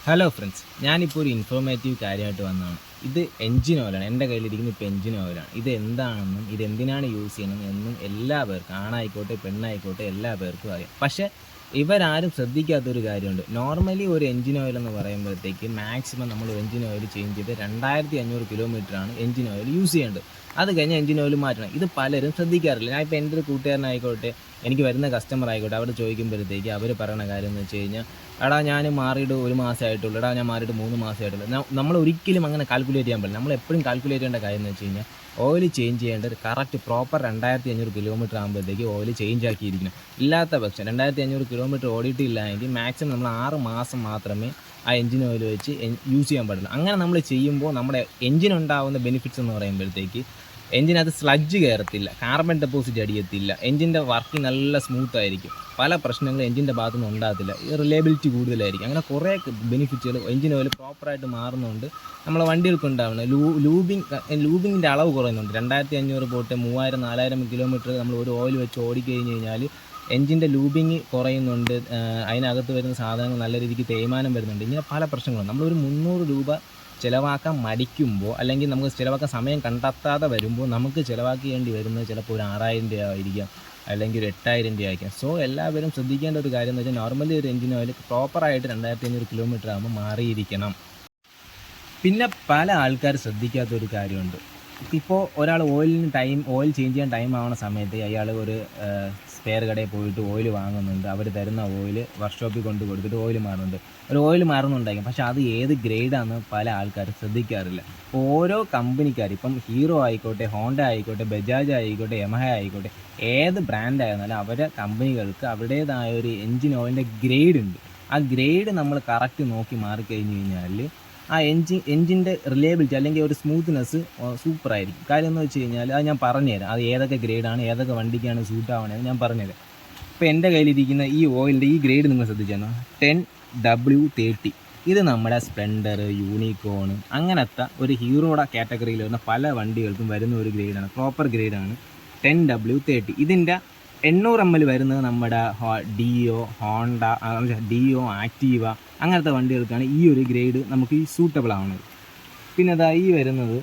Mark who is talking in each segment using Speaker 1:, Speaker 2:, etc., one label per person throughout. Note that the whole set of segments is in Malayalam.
Speaker 1: ഹലോ ഫ്രണ്ട്സ്, ഞാനിപ്പോൾ ഒരു ഇൻഫോർമേറ്റീവ് കാര്യമായിട്ട് വന്നതാണ്. ഇത് എൻജിൻ ഓയിലാണ്. എൻ്റെ കയ്യിലിരിക്കുന്ന ഇപ്പോൾ എൻജിൻ ഓയിലാണ്. ഇത് എന്താണെന്നും ഇത് എന്തിനാണ് യൂസ് ചെയ്യണം എന്നും എല്ലാ പേർക്കും, ആണായിക്കോട്ടെ പെണ്ണായിക്കോട്ടെ, എല്ലാ പേർക്കും അറിയാം. പക്ഷേ ഇവരാരും ശ്രദ്ധിക്കാത്തൊരു കാര്യമുണ്ട്. നോർമലി ഒരു എൻജിൻ ഓയിൽ എന്ന് പറയുമ്പോഴത്തേക്ക് മാക്സിമം നമ്മൾ എൻജിൻ ഓയിൽ ചേഞ്ച് ചെയ്ത് 2500 കിലോമീറ്ററാണ് എൻജിൻ ഓയിൽ യൂസ് ചെയ്യേണ്ടത്. അത് കഴിഞ്ഞ് എൻജിൻ ഓയിൽ മാറ്റണം. ഇത് പലരും ശ്രദ്ധിക്കാറില്ല. ഞാൻ ഇപ്പോൾ എൻ്റെ ഒരു കൂട്ടുകാരനായിക്കോട്ടെ, എനിക്ക് വരുന്ന കസ്റ്റമർ ആയിക്കോട്ടെ, അവിടെ ചോദിക്കുമ്പോഴത്തേക്ക് അവർ പറയുന്ന കാര്യം എന്ന് വെച്ച് കഴിഞ്ഞാൽ, എടാ ഞാൻ മാറിയിട്ട് 1 മാസമായിട്ടുള്ളൂ, എടാ ഞാൻ മാറിയിട്ട് 3 മാസമായിട്ടുള്ളൂ. നമ്മൾ ഒരിക്കലും അങ്ങനെ കാൽക്കുലേറ്റ് ചെയ്യാൻ പാടില്ല. നമ്മൾ എപ്പോഴും കാൽക്കുലേറ്റ് ചെയ്യേണ്ട കാര്യം എന്ന് വെച്ച് കഴിഞ്ഞാൽ, ഓയിൽ ചേഞ്ച് ചെയ്യേണ്ടത് കറക്റ്റ് പ്രോപ്പർ 2500 കിലോമീറ്റർ ആകുമ്പോഴത്തേക്ക് ഓയിൽ ചേഞ്ച് ആക്കിയിരിക്കണം. ഇല്ലാത്ത പക്ഷം 2500 കിലോമീറ്റർ ഓടിയിട്ടില്ല എങ്കിൽ മാക്സിമം നമ്മൾ 6 മാസം മാത്രമേ ആ എൻജിൻ ഓയിൽ വെച്ച് യൂസ് ചെയ്യാൻ പാടുള്ളൂ. അങ്ങനെ നമ്മൾ ചെയ്യുമ്പോൾ നമ്മുടെ എൻജിനുണ്ടാകുന്ന ബെനിഫിറ്റ്സ് എന്ന് പറയുമ്പോഴത്തേക്ക്, എൻജിനകത്ത് സ്ലഡ്ജ് കയറത്തില്ല, കാർബൺ ഡെപ്പോസിറ്റ് അടിയത്തില്ല, എൻജിൻ്റെ വർക്കിംഗ് നല്ല സ്മൂത്ത് ആയിരിക്കും, പല പ്രശ്നങ്ങളും എൻജിൻ്റെ ഭാഗത്തുനിന്ന് ഉണ്ടാകത്തില്ല, റിലയബിലിറ്റി കൂടുതലായിരിക്കും. അങ്ങനെ കുറേ ബെനിഫിറ്റുകൾ എൻജിൻ ഓയിൽ പ്രോപ്പറായിട്ട് മാറുന്നുണ്ട് നമ്മളെ വണ്ടികൾക്ക് ഉണ്ടാവുന്നത്. ലൂബിങ്ങിൻ്റെ അളവ് കുറയുന്നുണ്ട്. 2500 പോട്ട് 3000 4000 കിലോമീറ്റർ നമ്മൾ ഒരു ഓയിൽ വെച്ച് ഓടിക്കഴിഞ്ഞ് കഴിഞ്ഞാൽ എൻജിൻ്റെ ലൂബിങ് കുറയുന്നുണ്ട്. അതിനകത്ത് വരുന്ന സാധനങ്ങൾ നല്ല രീതിക്ക് തേയ്മാനം വരുന്നുണ്ട്. ഇങ്ങനെ പല പ്രശ്നങ്ങളും. നമ്മളൊരു 300 രൂപ ചിലവാക്കാൻ മടിക്കുമ്പോൾ, അല്ലെങ്കിൽ നമുക്ക് ചിലവാക്കാൻ സമയം കണ്ടെത്താതെ വരുമ്പോൾ, നമുക്ക് ചിലവാക്കേണ്ടി വരുന്നത് ചിലപ്പോൾ ഒരു 6000 രൂപ ആയിരിക്കാം, അല്ലെങ്കിൽ ഒരു 8000 രൂപ ആയിരിക്കാം. സോ എല്ലാവരും ശ്രദ്ധിക്കേണ്ട ഒരു കാര്യം എന്ന് വെച്ചാൽ, നോർമലി ഒരു എൻജിൻ ഓയിൽ പ്രോപ്പറായിട്ട് 2500 കിലോമീറ്റർ ആകുമ്പോൾ മാറിയിരിക്കണം. പിന്നെ പല ആൾക്കാർ ശ്രദ്ധിക്കാത്തൊരു കാര്യമുണ്ട്. ഇപ്പോൾ ഒരാൾ ഓയിൽ ചേഞ്ച് ചെയ്യാൻ ടൈം ആവുന്ന സമയത്ത് അയാൾ ഒരു സ്പെയർ കടയിൽ പോയിട്ട് ഓയിൽ വാങ്ങുന്നുണ്ട്. അവർ തരുന്ന ഓയിൽ വർക്ക്ഷോപ്പിൽ കൊണ്ട് കൊടുത്തിട്ട് ഓയിൽ മാറുന്നുണ്ട്. ഒരു ഓയിൽ മാറുന്നുണ്ടായിരിക്കും, പക്ഷേ അത് ഏത് ഗ്രേഡാണെന്ന് പല ആൾക്കാരും ശ്രദ്ധിക്കാറില്ല. ഓരോ കമ്പനിക്കാർ, ഇപ്പം ഹീറോ ആയിക്കോട്ടെ, ഹോണ്ട ആയിക്കോട്ടെ, ബജാജ് ആയിക്കോട്ടെ, യമഹ ആയിക്കോട്ടെ, ഏത് ബ്രാൻഡ് ആയിരുന്നാലും അവരുടെ കമ്പനികൾക്ക് അവരുടേതായ ഒരു എൻജിൻ ഓയിലിൻ്റെ ഗ്രേഡ് ഉണ്ട്. ആ ഗ്രേഡ് നമ്മൾ കറക്റ്റ് നോക്കി മാറിക്കഴിഞ്ഞ് കഴിഞ്ഞാൽ ആ എൻജിൻ്റെ റിലയബിലിറ്റി അല്ലെങ്കിൽ ഒരു സ്മൂത്ത്നെസ് സൂപ്പറായിരിക്കും. കാര്യം എന്ന് വെച്ച് കഴിഞ്ഞാൽ, അത് ഞാൻ പറഞ്ഞുതരാം. അത് ഏതൊക്കെ ഗ്രേഡാണ്, ഏതൊക്കെ വണ്ടിക്കാണ് സൂട്ട് ആവണതെന്ന് ഞാൻ പറഞ്ഞുതരാം. ഇപ്പോൾ എൻ്റെ കയ്യിലിരിക്കുന്ന ഈ ഓയിലിൻ്റെ ഈ ഗ്രേഡ് നിങ്ങൾ ശ്രദ്ധിച്ചാൽ 10W30. ഇത് നമ്മുടെ സ്പ്ലെൻഡർ, യൂണിക്കോൺ, അങ്ങനത്തെ ഒരു ഹീറോയുടെ കാറ്റഗറിയിൽ വരുന്ന പല വണ്ടികൾക്കും വരുന്ന ഒരു ഗ്രേഡാണ്, പ്രോപ്പർ ഗ്രേഡാണ് 10W30. ഇതിൻ്റെ 800 ml വരുന്നത് നമ്മുടെ ഹോണ്ട, ആക്റ്റീവ, അങ്ങനത്തെ വണ്ടികൾക്കാണ് ഈ ഒരു ഗ്രേഡ് നമുക്ക് ഈ സൂട്ടബിൾ ആവുന്നത്. പിന്നെ ഈ വരുന്നത്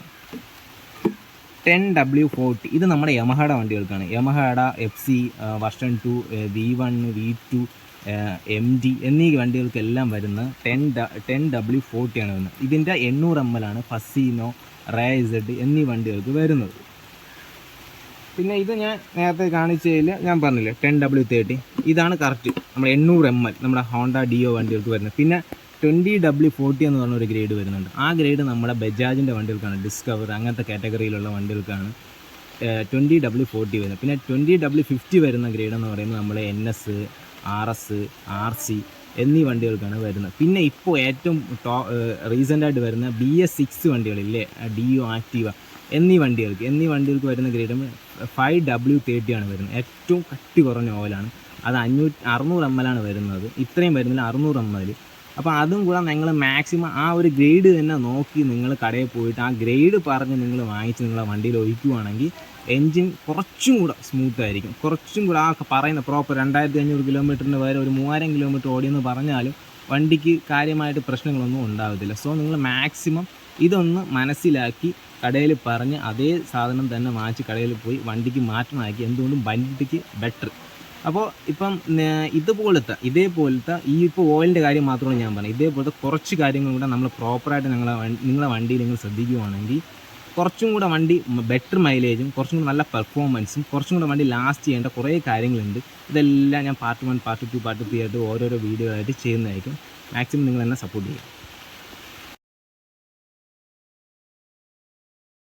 Speaker 1: 10W40. ഇത് നമ്മുടെ യമഹയുടെ വണ്ടികൾക്കാണ്. യമഹയുടെ FC version 2, V1, V2, MD എന്നീ വണ്ടികൾക്കെല്ലാം വരുന്ന 10W40 ആണ് വരുന്നത്. ഇതിൻ്റെ 800 ml ആണ് ഫസീനോ, റൈസഡ് എന്നീ വണ്ടികൾക്ക് വരുന്നത്. പിന്നെ ഇത് ഞാൻ നേരത്തെ കാണിച്ചതിൽ ഞാൻ പറഞ്ഞില്ലേ 10W30, ഇതാണ് കറക്റ്റ് നമ്മൾ 800 ml നമ്മുടെ ഹോണ്ട ഡിയോ വണ്ടികൾക്ക് വരുന്നത്. പിന്നെ 20W40 എന്ന് പറഞ്ഞൊരു ഗ്രേഡ് വരുന്നുണ്ട്. ആ ഗ്രേഡ് നമ്മുടെ ബജാജിൻ്റെ വണ്ടികൾക്കാണ്, ഡിസ്കവർ അങ്ങനത്തെ കാറ്റഗറിയിലുള്ള വണ്ടികൾക്കാണ് 20W40 വരുന്നത്. പിന്നെ 20W50 വരുന്ന ഗ്രേഡ് എന്ന് പറയുന്നത് നമ്മൾ NS, RS, RC എന്നീ വണ്ടികൾക്കാണ് വരുന്നത്. പിന്നെ ഇപ്പോൾ ഏറ്റവും റീസെൻ്റായിട്ട് വരുന്ന BS6 വണ്ടികളില്ലേ, ഡിയോ, ആക്റ്റീവ എന്നീ വണ്ടികൾക്ക് വരുന്ന ഗ്രേഡ് 5W30 ആണ് വരുന്നത്. ഏറ്റവും കട്ടി കുറഞ്ഞ ഓയിലാണ്. അത് 600 ml ആണ് വരുന്നത്. ഇത്രയും വരുന്നില്ല, 600 ml. അപ്പോൾ അതും കൂടെ നിങ്ങൾ മാക്സിമം ആ ഒരു ഗ്രേഡ് തന്നെ നോക്കി നിങ്ങൾ കടയിൽ പോയിട്ട് ആ ഗ്രേഡ് പറഞ്ഞ് നിങ്ങൾ വാങ്ങിച്ച് നിങ്ങളെ വണ്ടിയിൽ ഒഴിക്കുകയാണെങ്കിൽ എൻജിൻ കുറച്ചും കൂടെ സ്മൂത്തായിരിക്കും. കുറച്ചും കൂടെ ആ പറയുന്ന പ്രോപ്പർ 2500 കിലോമീറ്ററിന് വരെ ഒരു 3000 കിലോമീറ്റർ ഓടിയെന്ന് പറഞ്ഞാലും വണ്ടിക്ക് കാര്യമായിട്ട് പ്രശ്നങ്ങളൊന്നും ഉണ്ടാകത്തില്ല. സോ നിങ്ങൾ മാക്സിമം ഇതൊന്ന് മനസ്സിലാക്കി കടയിൽ പറഞ്ഞ് അതേ സാധനം തന്നെ വാങ്ങിച്ച് കടയിൽ പോയി വണ്ടിക്ക് മാറ്റമാക്കി, എന്തുകൊണ്ടും വണ്ടിക്ക് ബെറ്റർ. അപ്പോൾ ഇപ്പം ഇതേപോലത്തെ ഈ ഇപ്പോൾ ഓയിലിൻ്റെ കാര്യം മാത്രമാണ് ഞാൻ പറഞ്ഞത്. ഇതേപോലത്തെ കുറച്ച് കാര്യങ്ങളും കൂടെ നമ്മൾ പ്രോപ്പറായിട്ട് നിങ്ങളെ വണ്ടിയിൽ നിങ്ങൾ ശ്രദ്ധിക്കുകയാണെങ്കിൽ കുറച്ചും കൂടെ വണ്ടി ബെറ്റർ മൈലേജും, കുറച്ചും കൂടെ നല്ല പെർഫോമൻസും, കുറച്ചും കൂടെ വണ്ടി ലാസ്റ്റ് ചെയ്യേണ്ട കുറേ കാര്യങ്ങളുണ്ട്. ഇതെല്ലാം ഞാൻ പാർട്ട് 1, പാർട്ട് 2, പാർട്ട് 3 ആയിട്ട് ഓരോരോ വീഡിയോ ആയിട്ട് ചെയ്യുന്നതായിരിക്കും. മാക്സിമം നിങ്ങൾ എന്നെ സപ്പോർട്ട് ചെയ്യുക.